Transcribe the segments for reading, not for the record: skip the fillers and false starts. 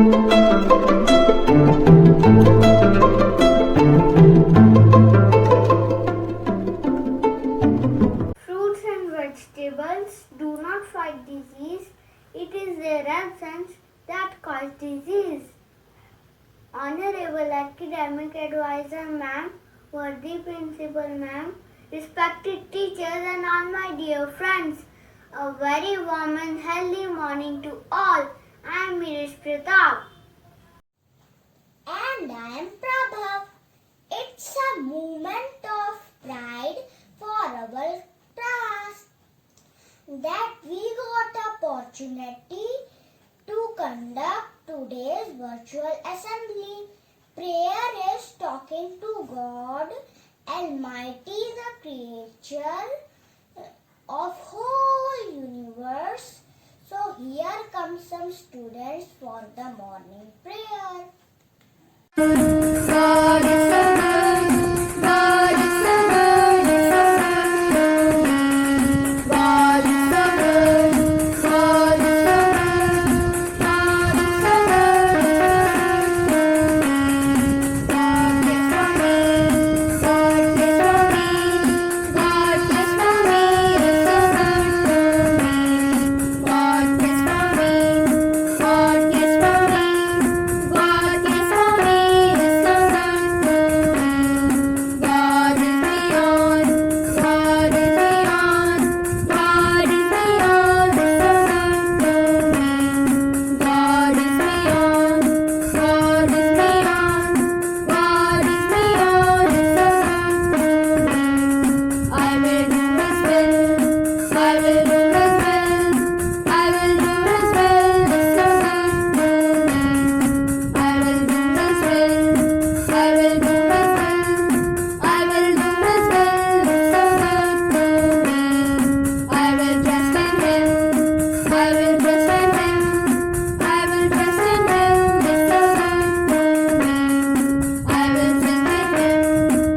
Fruits and vegetables do not fight disease. It is their absence that causes disease. Honorable Academic Advisor Ma'am, worthy Principal Ma'am, respected teachers and all my dear friends, a very warm and healthy morning to all. I am Mirish Pratap. And I am Prabhav. It's a moment of pride for our class that we got opportunity to conduct today's virtual assembly. Prayer is talking to God Almighty, the creator of whole universe. So here comes some students for the morning prayer. God is so good. God is so good. God is so good. God is so good. God is so good. God is for me. God is for me. God is for me. Is so good to me. God is for me. God is for me. God is for me. Is so good to me. God is beyond. God is beyond. God is beyond. Is so good to me. God is beyond. God is beyond. God is beyond. Is so good to me. I will do His will. I will do His will. I will do His will. Is so good to me. I will do His will. I will do His will. I will do His will. Is so good to me. I will trust in Him. I will trust in Him. I will trust in Him. Is so good to me. I will sing with Him.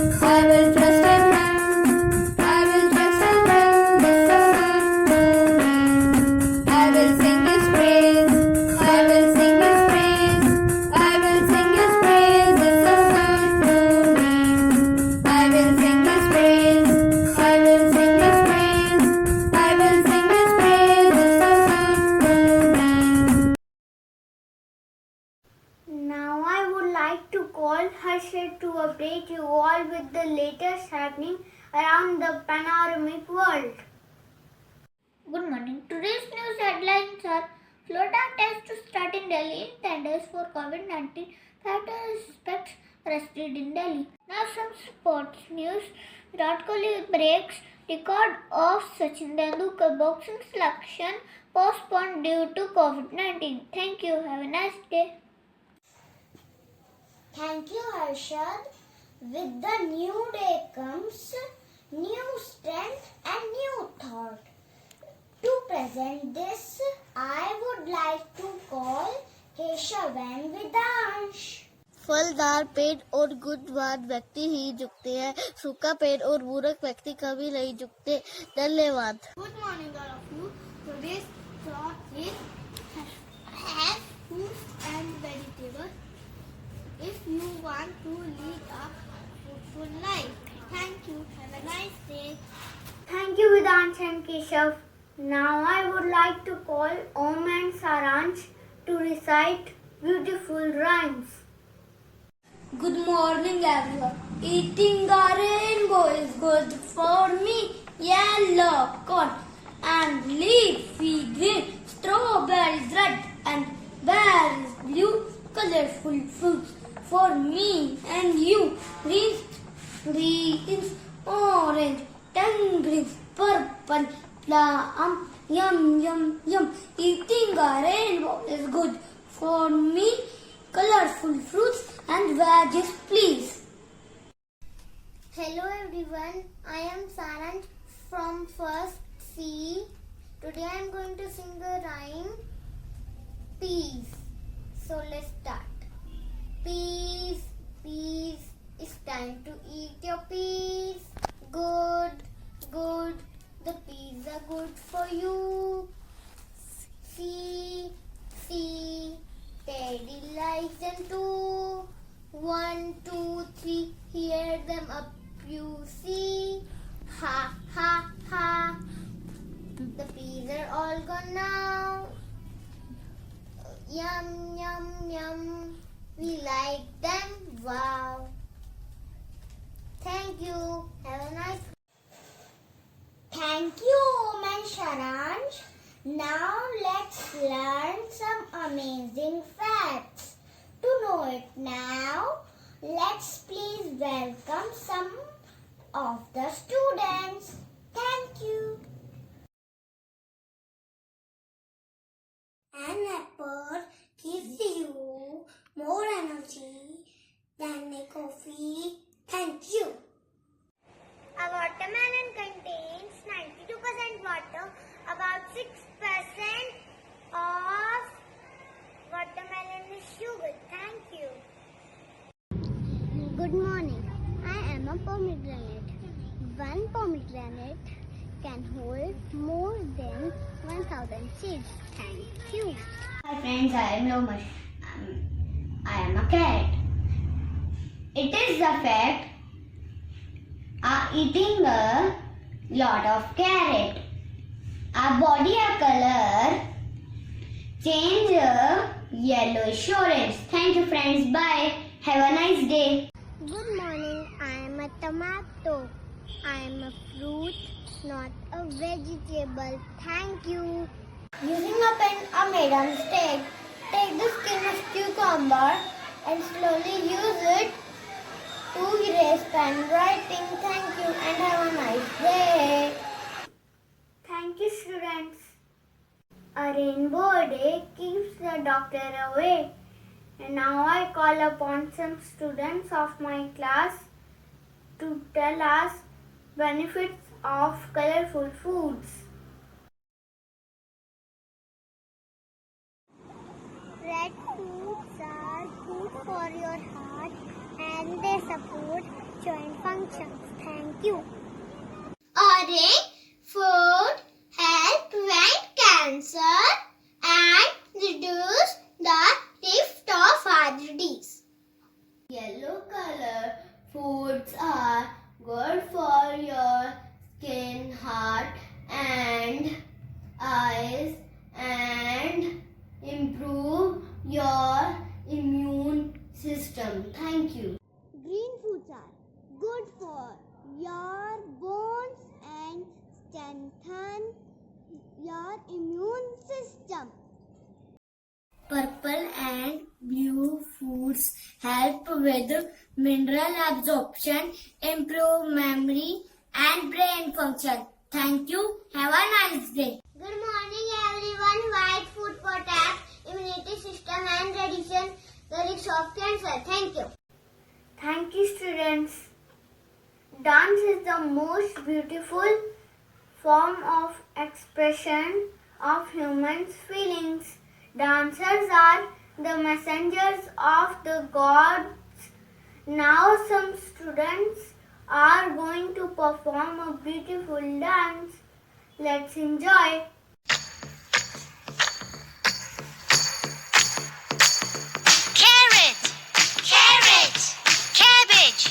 I will trust in Him. I will trust in Him. Is so good to me. I will sing His praise. I will sing His praise. I will sing His praise. Is so good to me. I will sing His praise. I will sing His praise. I will sing His praise. Is so good to me. Now I would like to call Harshit to update you all with the latest happening around the panoramic world. Good morning. Today's news headlines are Florida test to start in Delhi in 10 days for COVID-19. 5 suspects arrested in Delhi. Now some sports news. Virat Kohli breaks record of Sachin Tendulkar boxing selection postponed due to COVID-19. Thank you. Have a nice day. Thank you, Harshad. With the new day comes new strength and new thought. To present this, I would like to call Keshav and Vidansh. फलदार पेड़ और गुणवान व्यक्ति ही झुकते हैं, सूखा पेड़ और मूर्ख व्यक्ति कभी नहीं झुकते। धन्यवाद। Good morning all of you. Today's thought is have fruits and vegetables if you want to lead a fruitful life. Thank you. Have a nice day. Thank you Vidansh and Keshav. Now I would like to call Om and Saransh to recite beautiful rhymes. Good morning everyone. Eating a rainbow is good for me. Yellow corn and leafy green, strawberries red and berries blue, colorful fruits for me and you. Greens, orange, tangerines, purple, plum, yum yum yum. Eating a rainbow is good for me. Colorful fruits and veggies, please. Hello everyone, I am Saransh from first C. Today I am going to sing the rhyme peas. So let's start. Peas, peas, it's time to eat your peas. Good, good, the peas are good for you. See, see, Teddy likes them too. 1, 2, 3, hear them up, you see. Ha, ha, ha. The peas are all gone now. Yum, yum, yum. We like them, wow. Thank you. Have a nice. Thank you, Oman Sharansh. Now let's learn some amazing facts. To know it now, let's please welcome some of the students. Thank you. An apple gives you more energy than a coffee. Thank you. A watermelon contains 92% water. About 6% of watermelon is sugar. Thank you. Good morning. I am a pomegranate. One pomegranate can hold more than 1,000 seeds. Thank you. Hi friends, I am Lomash. I am a cat. It is the fact eating a lot of carrot. Our body color change yellowish orange. Thank you friends. Bye. Have a nice day. Good morning. I am a tomato. I am a fruit, not a vegetable. Thank you. Using a pen, a maiden mistake. Take the skin of cucumber and slowly use it to erase pen writing. Thank you and have a nice day. Thank you, students. A rainbow day keeps the doctor away. And now I call upon some students of my class to tell us benefits of colorful foods. Red foods are good for your heart and they support joint functions. Thank you. Orange food help prevent cancer and reduce the risk of arthritis. Yellow color foods are good for your skin, heart and eyes and improve your immune system. Thank you. Green foods are good for your bones and strengthen your immune system. Purple and blue foods help with mineral absorption, improve memory and brain function. Thank you. Have a nice day. Good morning everyone. White food protects immunity system and reduces the risk of cancer. Thank you. Thank you, students. Dance is the most beautiful form of expression of humans' feelings. Dancers are the messengers of the gods. Now some students are going to perform a beautiful dance. Let's enjoy. Carrot, carrot, cabbage,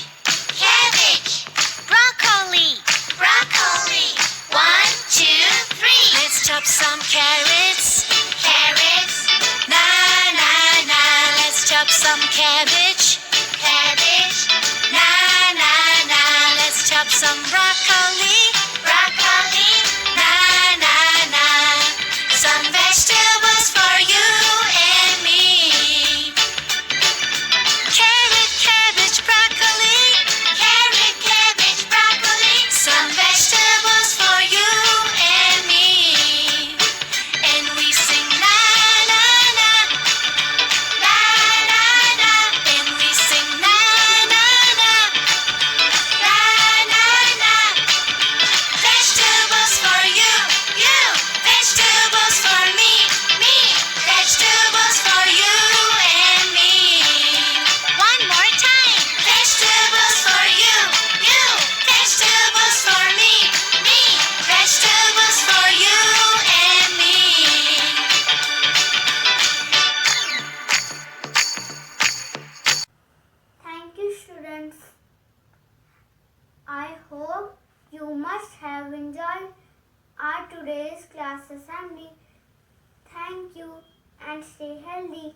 cabbage, broccoli, broccoli. 1, 2, 3. Let's chop some carrots, carrots. Na na na. Let's chop some cabbage, cabbage. Na na na. Let's chop some broccoli, broccoli. Na na na. Some vegetables for you and me. Carrot, cabbage, broccoli. Carrot, cabbage, broccoli. Some vegetables for you and me. And we sing la la la, la la la. And we sing la la la, la la la. I hope you must have enjoyed our today's class assembly. Thank you and stay healthy.